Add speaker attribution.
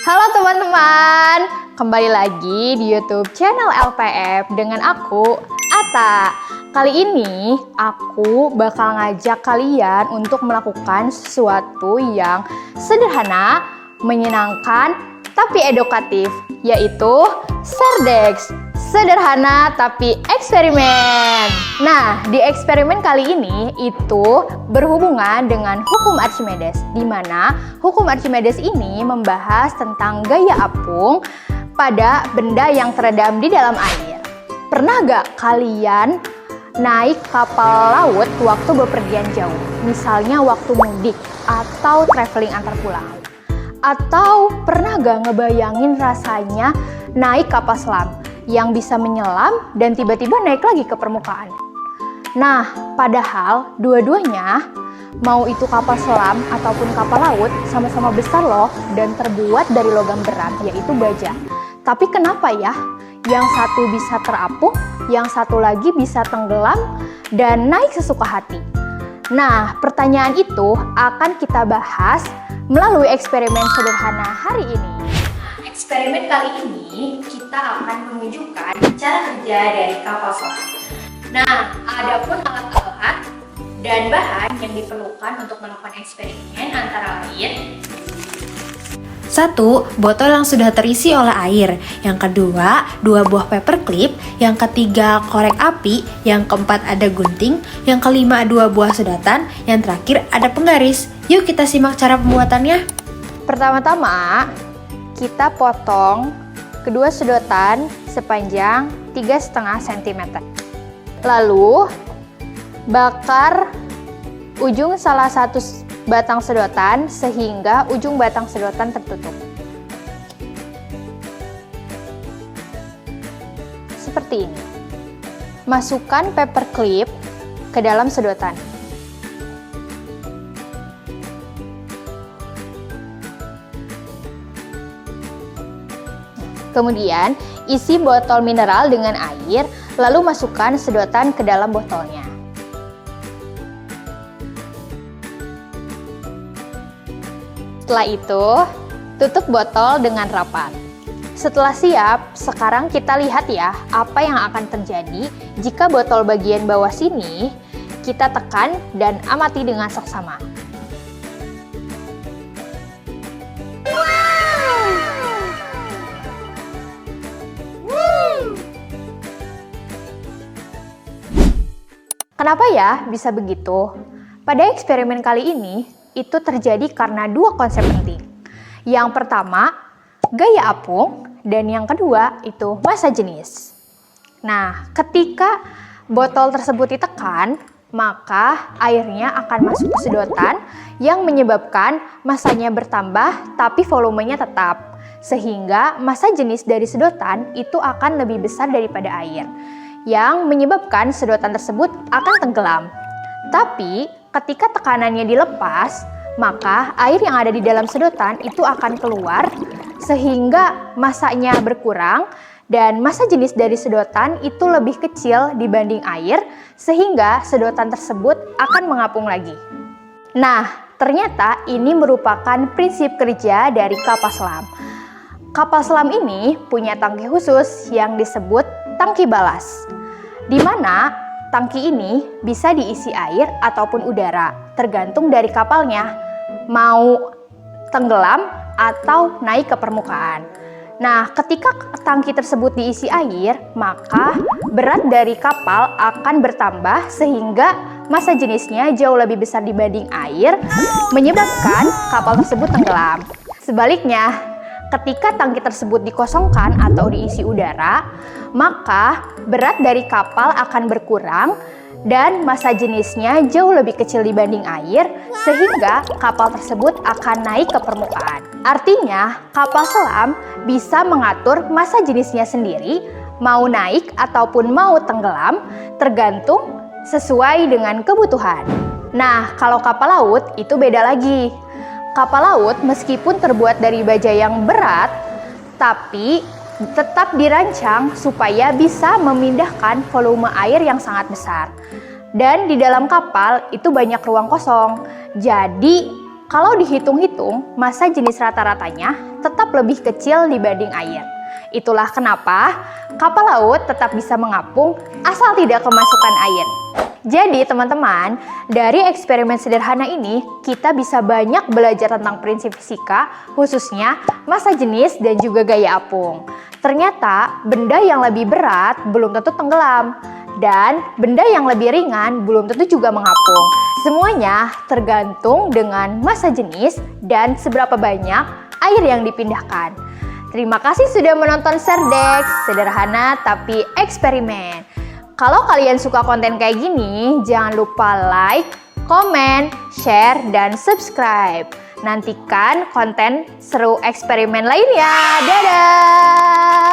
Speaker 1: Halo teman-teman, kembali lagi di YouTube channel LPF dengan aku, Ata. Kali ini aku bakal ngajak kalian untuk melakukan sesuatu yang sederhana, menyenangkan, tapi edukatif, yaitu Cerdex. Sederhana tapi eksperimen. Nah, di eksperimen kali ini itu berhubungan dengan hukum Archimedes, di mana hukum Archimedes ini membahas tentang gaya apung pada benda yang terendam di dalam air. Pernah gak kalian naik kapal laut waktu bepergian jauh? Misalnya waktu mudik atau traveling antar pulau. Atau pernah gak ngebayangin rasanya naik kapal selam yang bisa menyelam dan tiba-tiba naik lagi ke permukaan? Nah, padahal dua-duanya, mau itu kapal selam ataupun kapal laut, sama-sama besar loh dan terbuat dari logam berat, yaitu baja. Tapi kenapa ya yang satu bisa terapung, yang satu lagi bisa tenggelam dan naik sesuka hati? Nah, pertanyaan itu akan kita bahas melalui eksperimen sederhana hari ini. Eksperimen kali ini kita akan menunjukkan cara kerja dari kapal selam. Nah, adapun alat-alat dan bahan yang diperlukan untuk melakukan eksperimen antara lain:
Speaker 2: 1. Botol yang sudah terisi oleh air. Yang kedua, 2 buah paperclip. Yang ketiga, korek api. Yang keempat, ada gunting. Yang kelima, 2 buah sedotan. Yang terakhir, ada penggaris. Yuk kita simak cara pembuatannya.
Speaker 1: Pertama-tama, kita potong kedua sedotan sepanjang 3,5 cm. Lalu, bakar ujung salah satu batang sedotan sehingga ujung batang sedotan tertutup. Seperti ini. Masukkan paperclip ke dalam sedotan. Kemudian, isi botol mineral dengan air, lalu masukkan sedotan ke dalam botolnya. Setelah itu, tutup botol dengan rapat. Setelah siap, sekarang kita lihat ya apa yang akan terjadi jika botol bagian bawah sini kita tekan dan amati dengan seksama. Kenapa ya bisa begitu? Pada eksperimen kali ini, itu terjadi karena 2 konsep penting. Yang pertama, gaya apung, dan yang kedua, itu massa jenis. Nah, ketika botol tersebut ditekan, maka airnya akan masuk ke sedotan yang menyebabkan massanya bertambah, tapi volumenya tetap. Sehingga massa jenis dari sedotan itu akan lebih besar daripada air, yang menyebabkan sedotan tersebut akan tenggelam. Tapi ketika tekanannya dilepas, maka air yang ada di dalam sedotan itu akan keluar sehingga massanya berkurang dan massa jenis dari sedotan itu lebih kecil dibanding air sehingga sedotan tersebut akan mengapung lagi. Nah, ternyata ini merupakan prinsip kerja dari kapal selam. Kapal selam ini punya tangki khusus yang disebut tangki balas, di mana tangki ini bisa diisi air ataupun udara, tergantung dari kapalnya, mau tenggelam atau naik ke permukaan. Nah, ketika tangki tersebut diisi air, maka berat dari kapal akan bertambah sehingga massa jenisnya jauh lebih besar dibanding air, menyebabkan kapal tersebut tenggelam. Sebaliknya, ketika tangki tersebut dikosongkan atau diisi udara, maka berat dari kapal akan berkurang dan massa jenisnya jauh lebih kecil dibanding air sehingga kapal tersebut akan naik ke permukaan. Artinya, kapal selam bisa mengatur massa jenisnya sendiri, mau naik ataupun mau tenggelam, tergantung sesuai dengan kebutuhan. Nah, kalau kapal laut itu beda lagi. Kapal laut meskipun terbuat dari baja yang berat, tapi tetap dirancang supaya bisa memindahkan volume air yang sangat besar. Dan di dalam kapal itu banyak ruang kosong. Jadi Kalau dihitung-hitung, massa jenis rata-ratanya tetap lebih kecil dibanding air. Itulah kenapa kapal laut tetap bisa mengapung asal tidak kemasukan air. Jadi teman-teman, dari eksperimen sederhana ini kita bisa banyak belajar tentang prinsip fisika, khususnya massa jenis dan juga gaya apung. Ternyata benda yang lebih berat belum tentu tenggelam, dan benda yang lebih ringan belum tentu juga mengapung. Semuanya tergantung dengan massa jenis dan seberapa banyak air yang dipindahkan. Terima kasih sudah menonton Serdex, sederhana tapi eksperimen. Kalau kalian suka konten kayak gini, jangan lupa like, komen, share, dan subscribe. Nantikan konten seru eksperimen lainnya. Dadah!